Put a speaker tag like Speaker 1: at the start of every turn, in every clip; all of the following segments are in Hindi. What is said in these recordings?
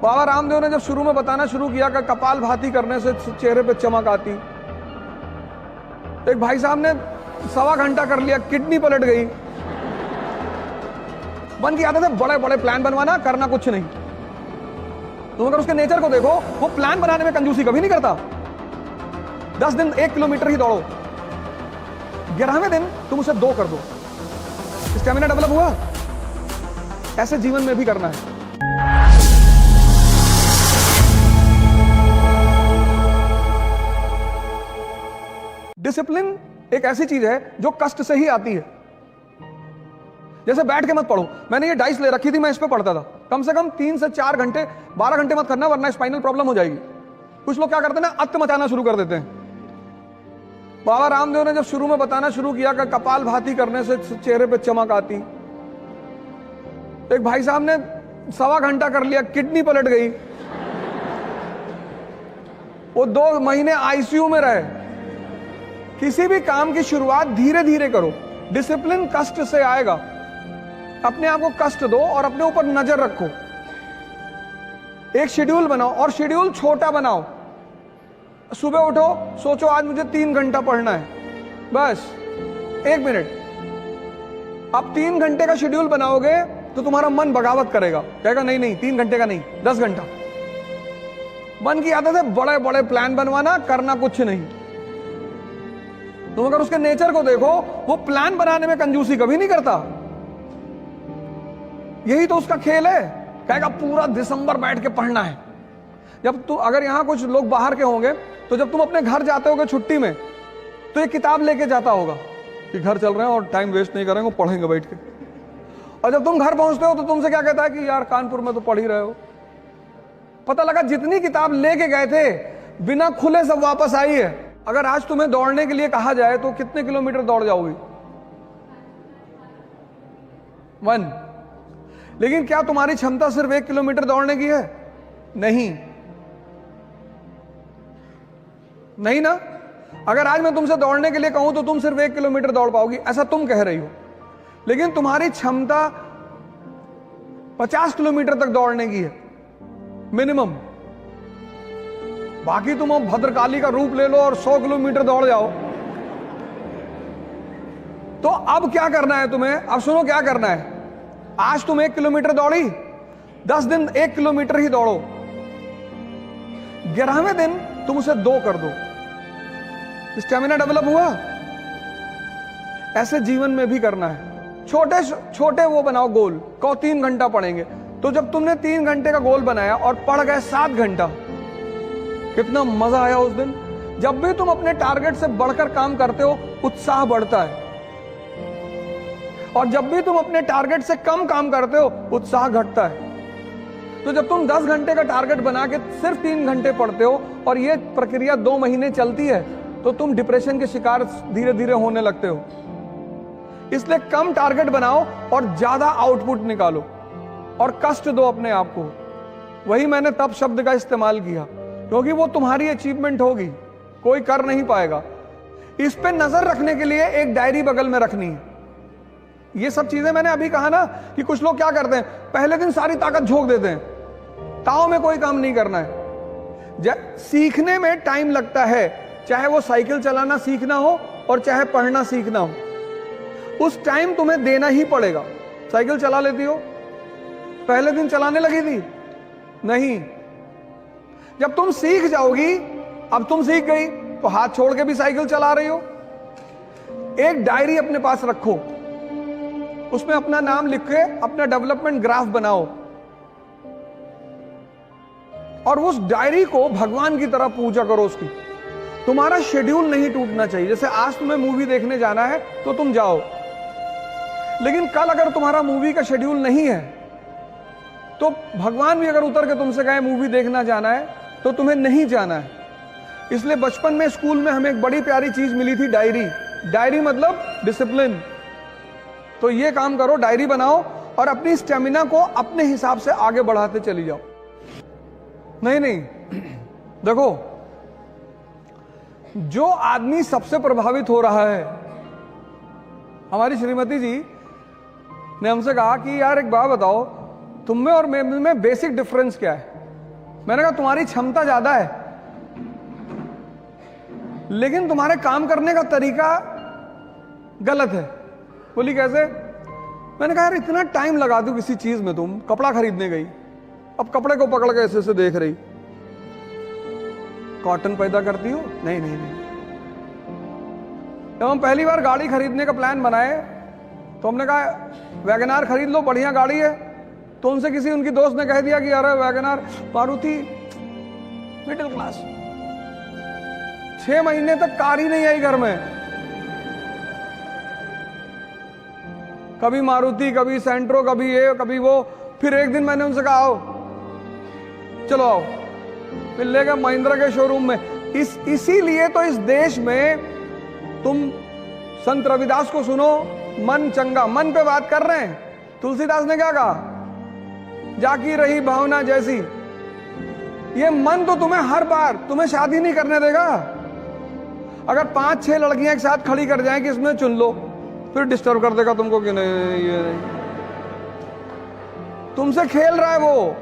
Speaker 1: बाबा रामदेव ने जब शुरू में बताना शुरू किया कि कपालभाति करने से चेहरे पे चमक आती, एक भाई साहब ने 1.25 घंटा कर लिया, किडनी पलट गई। बन की आदत है बड़े बड़े प्लान बनवाना, करना कुछ नहीं। तुम अगर उसके नेचर को देखो, वो प्लान बनाने में कंजूसी कभी नहीं करता। 10 दिन 1 किलोमीटर ही दौड़ो, 11वें दिन तुम उसे 2 कर दो। स्टेमिना डेवलप हुआ। ऐसे जीवन में भी करना है। डिसिप्लिन एक ऐसी चीज है जो कष्ट से ही आती है। जैसे बैठ के मत पढ़ो, मैंने ये डाइस ले रखी थी, मैं इस पे पढ़ता था। कम से कम 3 से 4 घंटे, 12 घंटे मत करना, वरना स्पाइनल प्रॉब्लम हो जाएगी। कुछ लोग क्या करते हैं ना, अत्त मचाना शुरू कर देते हैं। बाबा रामदेव ने जब शुरू में बताना शुरू किया कि कपालभाति करने से चेहरे पे चमक आती, एक भाई साहब ने 1.25 घंटा कर लिया, किडनी पलट गई। वो 2 महीने आईसीयू में रहे। किसी भी काम की शुरुआत धीरे धीरे करो। डिसिप्लिन कष्ट से आएगा। अपने आप को कष्ट दो और अपने ऊपर नजर रखो। एक शेड्यूल बनाओ और शेड्यूल छोटा बनाओ। सुबह उठो, सोचो आज मुझे 3 घंटा पढ़ना है, बस 1 मिनट। अब 3 घंटे का शेड्यूल बनाओगे तो तुम्हारा मन बगावत करेगा, कहेगा नहीं नहीं 3 घंटे का नहीं, 10 घंटा। मन की आदत है बड़े बड़े प्लान बनवाना, करना कुछ नहीं। तुम अगर उसके नेचर को देखो, वो प्लान बनाने में कंजूसी कभी नहीं करता। यही तो उसका खेल है। कहेगा पूरा दिसंबर बैठ के पढ़ना है। जब तू, अगर यहां कुछ लोग बाहर के होंगे, तो जब तुम अपने घर जाते होगे छुट्टी में, तो ये किताब लेके जाता होगा कि घर चल रहे हैं और टाइम वेस्ट नहीं करेंगे, पढ़ेंगे बैठ के। और जब तुम घर पहुंचते हो तो तुमसे क्या कहता है कि यार कानपुर में तो पढ़ ही रहे हो। पता लगा जितनी किताब लेके गए थे बिना खुले सब वापस आई है। अगर आज तुम्हें दौड़ने के लिए कहा जाए तो कितने किलोमीटर दौड़ जाओगी? 1। लेकिन क्या तुम्हारी क्षमता सिर्फ 1 किलोमीटर दौड़ने की है? नहीं, नहीं ना। अगर आज मैं तुमसे दौड़ने के लिए कहूं तो तुम सिर्फ 1 किलोमीटर दौड़ पाओगी, ऐसा तुम कह रही हो। लेकिन तुम्हारी क्षमता 50 किलोमीटर तक दौड़ने की है मिनिमम। बाकी तुम अब भद्रकाली का रूप ले लो और 100 किलोमीटर दौड़ जाओ। तो अब क्या करना है तुम्हें? अब सुनो क्या करना है। आज तुम 1 किलोमीटर दौड़ी, 10 दिन 1 किलोमीटर ही दौड़ो, 11वें दिन तुम उसे 2 कर दो। स्टेमिना डेवलप हुआ। ऐसे जीवन में भी करना है। छोटे छोटे वो बनाओ गोल। कहो 3 घंटा पढ़ेंगे, तो जब तुमने 3 घंटे का गोल बनाया और पढ़ गए 7 घंटा, कितना मजा आया उस दिन। जब भी तुम अपने टारगेट से बढ़कर काम करते हो, उत्साह बढ़ता है। और जब भी तुम अपने टारगेट से कम काम करते हो, उत्साह घटता है। तो जब तुम 10 घंटे का टारगेट बना के सिर्फ 3 घंटे पढ़ते हो और ये प्रक्रिया 2 महीने चलती है, तो तुम डिप्रेशन के शिकार धीरे धीरे होने लगते हो। इसलिए कम टारगेट बनाओ और ज्यादा आउटपुट निकालो और कष्ट दो अपने आप को। वही मैंने तब शब्द का इस्तेमाल किया, क्योंकि वो तुम्हारी अचीवमेंट होगी, कोई कर नहीं पाएगा। इस पे नजर रखने के लिए एक डायरी बगल में रखनी है। ये सब चीजें मैंने अभी कहा ना कि कुछ लोग क्या करते हैं, पहले दिन सारी ताकत झोंक देते हैं, ताव में कोई काम नहीं करना है। सीखने में टाइम लगता है, चाहे वो साइकिल चलाना सीखना हो और चाहे पढ़ना सीखना हो। उस टाइम तुम्हें देना ही पड़ेगा। साइकिल चला लेती हो? पहले दिन चलाने लगी थी? नहीं। जब तुम सीख जाओगी, अब तुम सीख गई तो हाथ छोड़ के भी साइकिल चला रही हो। एक डायरी अपने पास रखो, उसमें अपना नाम लिख के अपना डेवलपमेंट ग्राफ बनाओ और उस डायरी को भगवान की तरह पूजा करो उसकी। तुम्हारा शेड्यूल नहीं टूटना चाहिए। जैसे आज तुम्हें मूवी देखने जाना है तो तुम जाओ, लेकिन कल अगर तुम्हारा मूवी का शेड्यूल नहीं है तो भगवान भी अगर उतर के तुमसे कहे मूवी देखना जाना है तो तुम्हें नहीं जाना है। इसलिए बचपन में स्कूल में हमें एक बड़ी प्यारी चीज मिली थी, डायरी। डायरी मतलब डिसिप्लिन। तो ये काम करो, डायरी बनाओ और अपनी स्टेमिना को अपने हिसाब से आगे बढ़ाते चली जाओ। नहीं, देखो, जो आदमी सबसे प्रभावित हो रहा है, हमारी श्रीमती जी ने हमसे कहा कि यार एक बात बताओ, तुम में और मैं में बेसिक डिफरेंस क्या है? मैंने कहा तुम्हारी क्षमता ज्यादा है, लेकिन तुम्हारे काम करने का तरीका गलत है। बोली कैसे? मैंने कहा यार इतना टाइम लगा दो किसी चीज में, तुम कपड़ा खरीदने गई, अब कपड़े को पकड़ के ऐसे देख रही, कॉटन पैदा करती हो? नहीं नहीं नहीं। जब हम पहली बार गाड़ी खरीदने का प्लान बनाए तो हमने कहा वैगनार खरीद लो, बढ़िया गाड़ी है। तो उनसे किसी उनकी दोस्त ने कह दिया कि यार वैगनार, मारुति मिडिल क्लास। 6 महीने तक कार ही नहीं आई घर में, कभी मारुति, कभी सेंट्रो, कभी ये कभी वो। फिर एक दिन मैंने उनसे कहा आओ, चलो आओ, फिर ले गए महिंद्रा के शोरूम में। इसीलिए तो इस देश में तुम संत रविदास को सुनो, मन चंगा, मन पे बात कर रहे हैं। तुलसीदास ने क्या कहा? जाकी रही भावना जैसी। ये मन तो तुम्हें हर बार तुम्हें शादी नहीं करने देगा। अगर 5-6 लड़कियां एक साथ खड़ी कर जाएं कि इसमें चुन लो, फिर डिस्टर्ब कर देगा तुमको कि नहीं ये नहीं। तुमसे खेल रहा है वो,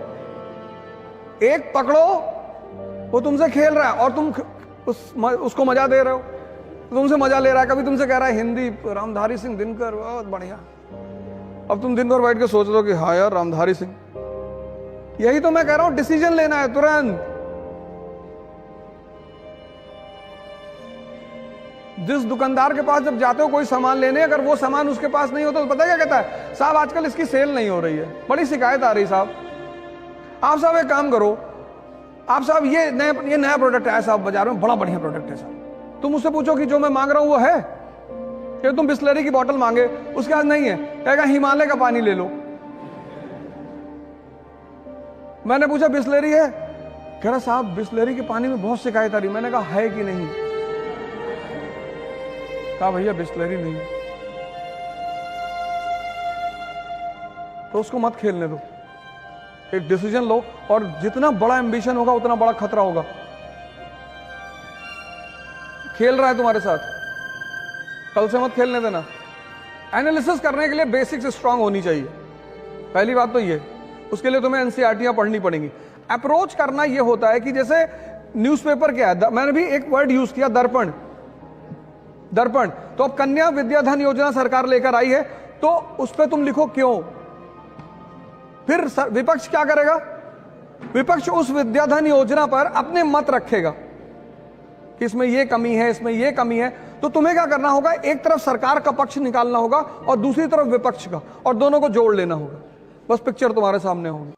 Speaker 1: एक पकड़ो, वो तुमसे खेल रहा है और तुम उसको मजा दे रहे हो, तुमसे मजा ले रहा है। कभी तुमसे कह रहा है हिंदी, रामधारी सिंह दिनकर बहुत बढ़िया। अब तुम दिन भर बैठ के सोच रहे हो कि हाँ यार रामधारी सिंह। यही तो मैं कह रहा हूं, डिसीजन लेना है तुरंत। जिस दुकानदार के पास जब जाते हो कोई सामान लेने, अगर वो सामान उसके पास नहीं होता तो पता क्या कहता है? साहब आजकल इसकी सेल नहीं हो रही है, बड़ी शिकायत आ रही साहब। आप साहब एक काम करो, आप साहब ये नया प्रोडक्ट है साहब बाजार में, बड़ा बढ़िया प्रोडक्ट है साहब। तुम उससे पूछो कि जो मैं मांग रहा हूं वो है? कि तुम बिस्लरी की बोतल मांगे, उसके पास नहीं है, कहेगा हिमालय का पानी ले लो। मैंने पूछा बिस्लरी है? कह रहा साहब बिस्लरी के पानी में बहुत शिकायत आ रही। मैंने कहा है कि नहीं? कहा भैया बिस्लरी नहीं। तो उसको मत खेलने दो, एक डिसीजन लो। और जितना बड़ा एम्बिशन होगा उतना बड़ा खतरा होगा। खेल रहा है तुम्हारे साथ, कल से मत खेलने देना। एनालिसिस करने के लिए बेसिक्स स्ट्रांग होनी चाहिए, पहली बात तो ये। उसके लिए तुम्हें एनसीईआरटीयां पढ़नी पड़ेंगी। अप्रोच करना ये होता है कि जैसे न्यूज़पेपर क्या है, मैंने भी एक वर्ड यूज किया, दर्पण। दर्पण तो अब कन्या विद्याधन योजना सरकार लेकर आई है, तो उस पर तुम लिखो क्यों। फिर विपक्ष क्या करेगा? विपक्ष उस विद्याधन योजना पर अपने मत रखेगा कि इसमें ये कमी है, इसमें ये कमी है। तो तुम्हें क्या करना होगा? एक तरफ सरकार का पक्ष निकालना होगा और दूसरी तरफ विपक्ष का, और दोनों को जोड़ लेना होगा। बस पिक्चर तुम्हारे सामने होगी।